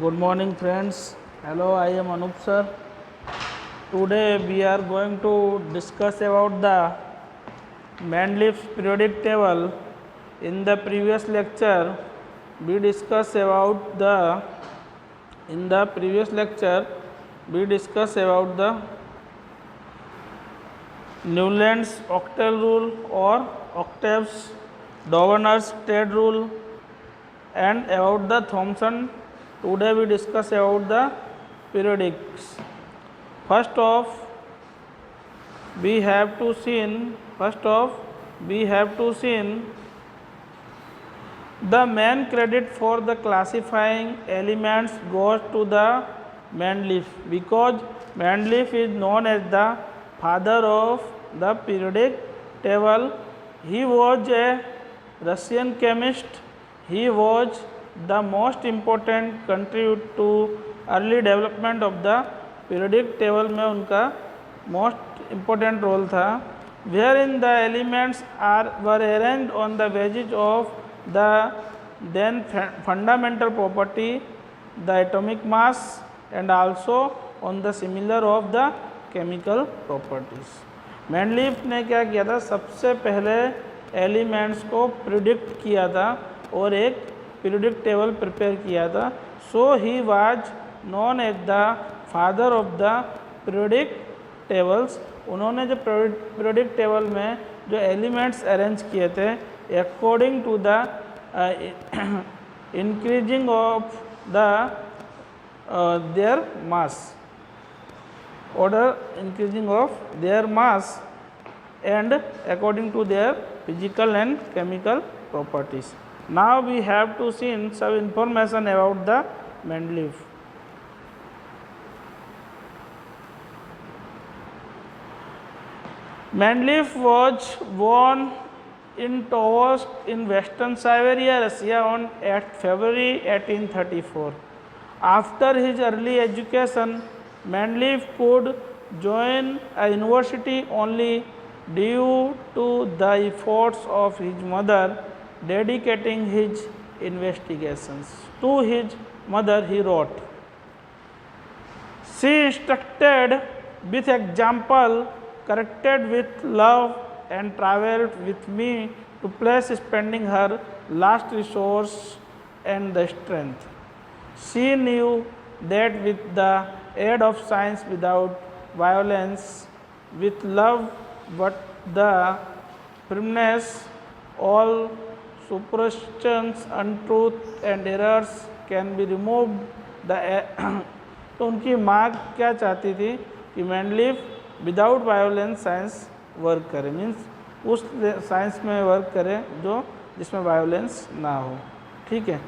Good morning, friends. Hello, I am Anup sir. Today we are going to discuss about the Mandeville's periodic table. In the previous lecture, we discussed about the Newland's octal rule or octaves, Dovener's thread rule, and about the Thomson. Today we discuss about the periodics. First off, we have to see the main credit for the classifying elements goes to the Mendeleev, because Mendeleev is known as the father of the periodic table. He was a Russian chemist. He was the most important contributor to early development of the periodic table में उनका most important role था, wherein the elements were arranged on the basis of the then fundamental property, the atomic mass, and also on the similar of the chemical properties. Mendeleev ने क्या किया था, सबसे पहले elements को प्रिडिक्ट किया था और एक पीरियडिक टेबल प्रिपेयर किया था. So he was known as the father of the periodic tables. उन्होंने जो पीरियडिक टेबल में जो एलिमेंट्स अरेंज किए थे according to the increasing of the their mass, order increasing of their mass and according to their physical and chemical properties. Now we have to see some information about the Mendeleev. Mendeleev was born in Tobolsk in Western Siberia, Russia on 8 February 1834. After his early education, Mendeleev could join a university only due to the efforts of his mother dedicating his investigations. To his mother he wrote, "She instructed with example, corrected with love, and travelled with me to place spending her last resource and the strength. She knew that with the aid of science without violence, with love but the firmness, all superstitions, untruth and errors can be removed." तो उनकी माँ क्या चाहती थी कि Mendeleev without violence science work करे, means उस science में वर्क करे जो जिसमें वायोलेंस ना हो. ठीक है.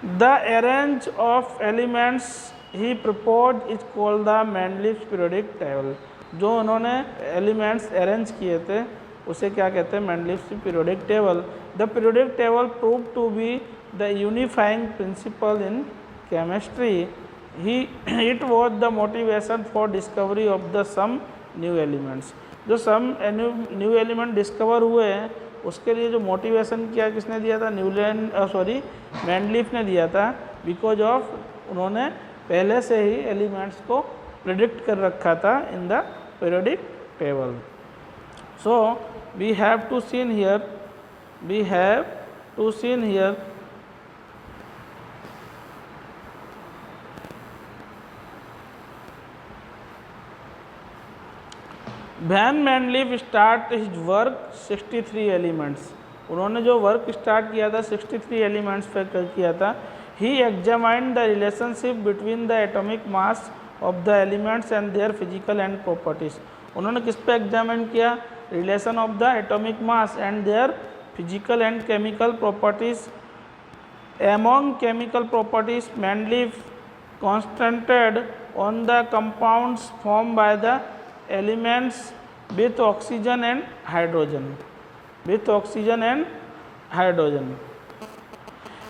The arrange of elements he propose is called the Mendeleev's periodic table. जो उन्होंने एलिमेंट्स अरेंज किए थे उसे क्या कहते हैं, Mendeleev's periodic table. The periodic table prove to be the unifying principle in chemistry. It was the motivation for discovery of the some new elements. जो some new element discover हुए हैं उसके लिए जो मोटिवेशन किया किसने दिया था, मेंडलीफ ने दिया था. बिकॉज ऑफ उन्होंने पहले से ही एलिमेंट्स को प्रिडिक्ट कर रखा था in the periodic table. So we have to seen here when Mendeleev start his work 63 elements. उन्होंने जो वर्क स्टार्ट किया था 63 एलिमेंट्स पे किया था. He examined the relationship between the atomic mass of the elements and their physical and properties. उन्होंने किस पे एग्जामिन किया, relation of the atomic mass and their physical and chemical properties. Among chemical properties Mendeleev concentrated on the compounds form by the elements with oxygen and hydrogen.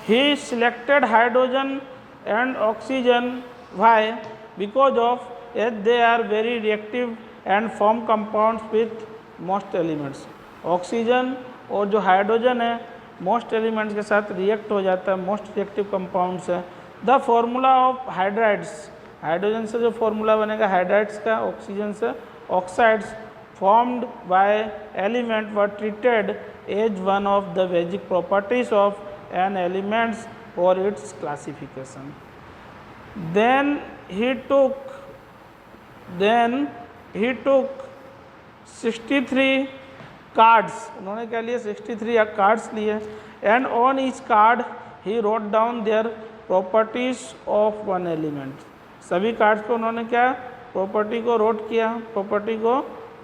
He selected hydrogen and oxygen. Why? Because of as they are very reactive and form compounds with most elements. Oxygen और जो hydrogen है most elements के साथ react हो जाता है, most reactive compounds है. The formula of hydrides, hydrogen से जो फॉर्मूला बनेगा हाइड्राइड्स का, ऑक्सीजन से oxides formed by element were treated as one of the basic properties of an element for its classification. Then he took 63 cards, उन्होंने क्या लिए 63 cards लिए, and on each card he wrote down their properties of one element. सभी cards पे उन्होंने क्या property को note किया, प्रॉपर्टी को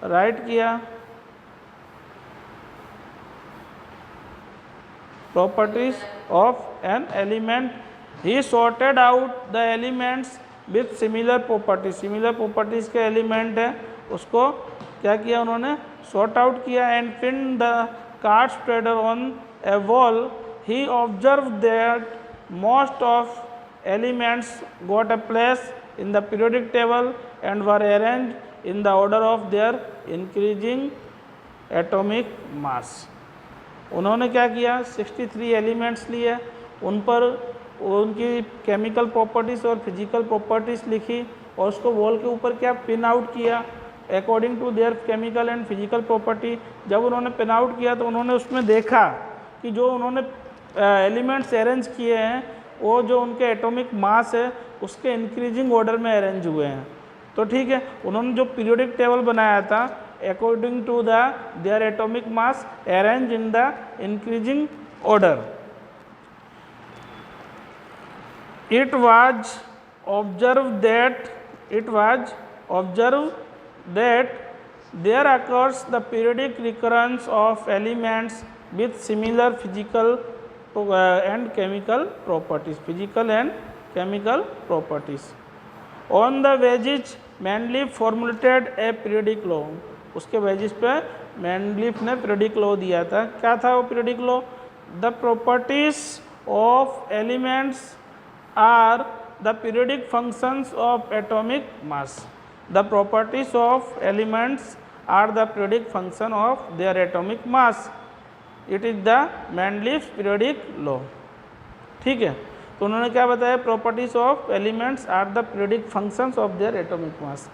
राइट किया, properties of an element. He sorted out the elements with similar properties, similar properties के element है उसको क्या किया उन्होंने सॉर्ट आउट किया. And pin the card spreader on A wall. He observe that most of elements got a place in the periodic table and were arranged in the order of their increasing atomic mass. उन्होंने क्या किया 63 elements लिए, उन पर उनकी chemical properties और physical properties लिखी और उसको वॉल के ऊपर क्या पिन आउट किया according to their chemical and physical property. जब उन्होंने पिन आउट किया तो उन्होंने उसमें देखा कि जो उन्होंने एलिमेंट्स अरेंज किए हैं वो जो उनके एटॉमिक मास है उसके इंक्रीजिंग ऑर्डर में अरेंज हुए हैं. तो ठीक है, उन्होंने जो पीरियोडिक टेबल बनाया था according to the their atomic mass arrange in the increasing order. It was observed that there occurs the periodic recurrence of elements with similar physical and chemical properties, On the basis, Mendeleev formulated a periodic law. उसके basis पे Mendeleev ने periodic law दिया था. क्या था वो periodic law? The properties of elements are the periodic functions of atomic mass. The properties of elements are the periodic function of their atomic mass. It is the Mendeleev periodic law. ठीक है, तो उन्होंने क्या बताया? Properties of elements are the periodic functions of their atomic mass.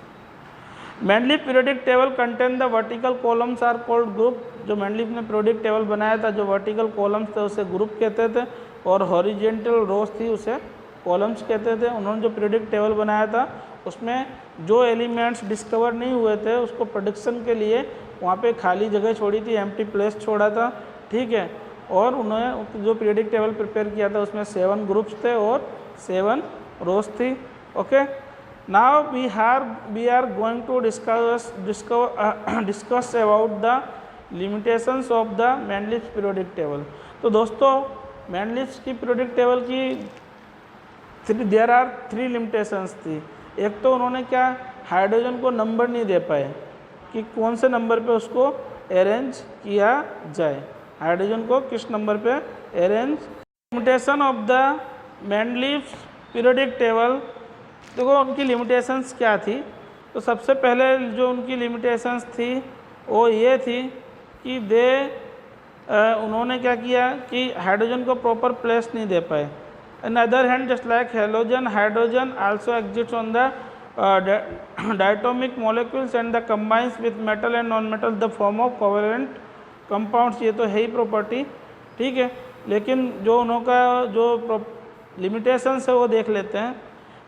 Mendeleev periodic table contain the vertical columns are called group. जो Mendeleev ने periodic table बनाया था, जो वर्टिकल कॉलम्स थे उसे ग्रुप कहते थे और हॉरिजेंटल रोज थी उसे कॉलम्स कहते थे. उन्होंने जो पीरियोडिक टेबल बनाया था उसमें जो एलिमेंट्स डिस्कवर नहीं हुए थे उसको प्रेडिक्शन के लिए वहाँ पे खाली जगह छोड़ी थी, एम्प्टी प्लेस छोड़ा था. ठीक है, और उन्होंने जो पीरियोडिक टेबल प्रिपेयर किया था उसमें 7 ग्रुप्स थे और 7 रोज थी. Okay, now we are going to discuss about the limitations of the Mendeleev periodic table. तो दोस्तों मैंडलीफ की पीरियोडिक टेबल की देयर आर 3 लिमिटेशंस थी. एक तो उन्होंने क्या हाइड्रोजन को नंबर नहीं दे पाए कि कौन से नंबर पे उसको अरेंज किया जाए, हाइड्रोजन को किस नंबर पे arrange. Limitation of the Mendeleev periodic table, देखो उनकी लिमिटेशंस क्या थी. तो सबसे पहले जो उनकी लिमिटेशंस थी वो ये थी कि उन्होंने क्या किया कि हाइड्रोजन को प्रॉपर प्लेस नहीं दे पाए. In other hand just like halogen, hydrogen also exist on the diatomic molecules and the combines with metal and non metal the form of covalent compounds. ये तो है ही प्रॉपर्टी. ठीक है, लेकिन जो उनका जो लिमिटेशंस है वो देख लेते हैं.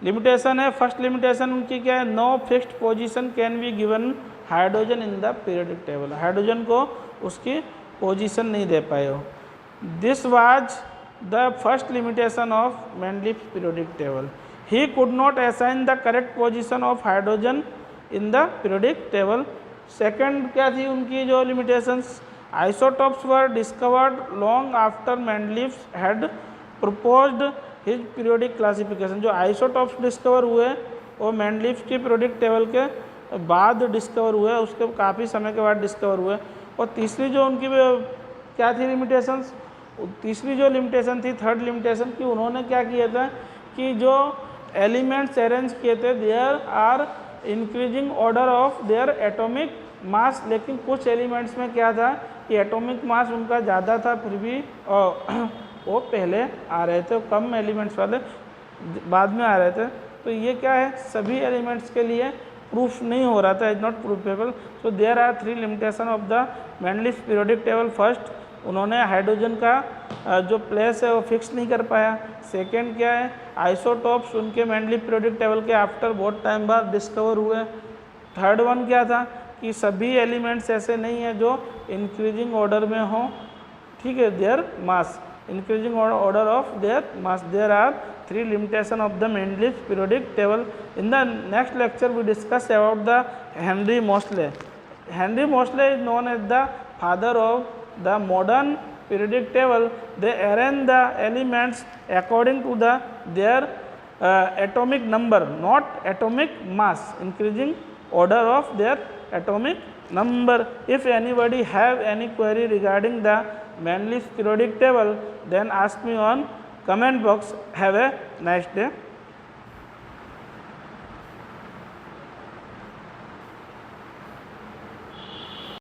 लिमिटेशन है, फर्स्ट लिमिटेशन उनकी क्या है? No fixed position can be given hydrogen in the periodic table. Hydrogen को उसकी पोजीशन नहीं दे पाए हो. This was the first limitation of Mendeleev periodic table. He could not assign the correct position of hydrogen in the periodic table. Second क्या थी उनकी जो limitations? Isotopes were discovered long after Mendeleev had proposed his periodic classification. जो isotopes discover हुए वो Mendeleev की periodic table के बाद डिस्कवर हुए, उसके काफ़ी समय के बाद डिस्कवर हुए. और तीसरी जो उनकी क्या थी लिमिटेशंस? तीसरी जो लिमिटेशन थी, थर्ड लिमिटेशन की, उन्होंने क्या किया था कि जो एलिमेंट्स अरेंज किए थे there are increasing order of their atomic mass. लेकिन कुछ एलिमेंट्स में क्या था कि एटॉमिक मास उनका ज़्यादा था फिर भी वो पहले आ रहे थे, कम एलिमेंट्स वाले बाद में आ रहे थे। तो ये क्या है, सभी एलिमेंट्स के लिए प्रूफ नहीं हो रहा था, is not provable. So there are 3 limitation of the Mendeleev's periodic table. First, उन्होंने हाइड्रोजन का जो प्लेस है वो फिक्स नहीं कर पाया। सेकेंड क्या है, आइसोटॉप्स उनके मैंडली पीरियोडिक टेबल के आफ्टर बहुत टाइम बाद डिस्कवर हुए। थर्ड वन क्या था कि सभी एलिमेंट्स ऐसे नहीं है जो इंक्रीजिंग ऑर्डर में हो, ठीक है, there mass, increasing order of their mass. There are 3 limitation of the Mendeleev periodic table. In the next lecture we discuss about the Henry Moseley. Henry Moseley is known as the father of the modern periodic table. They arrange the elements according to their atomic number, not atomic mass, increasing order of their atomic number. If anybody have any query regarding the Mendeleev periodic table, then ask me on comment box. Have a nice day.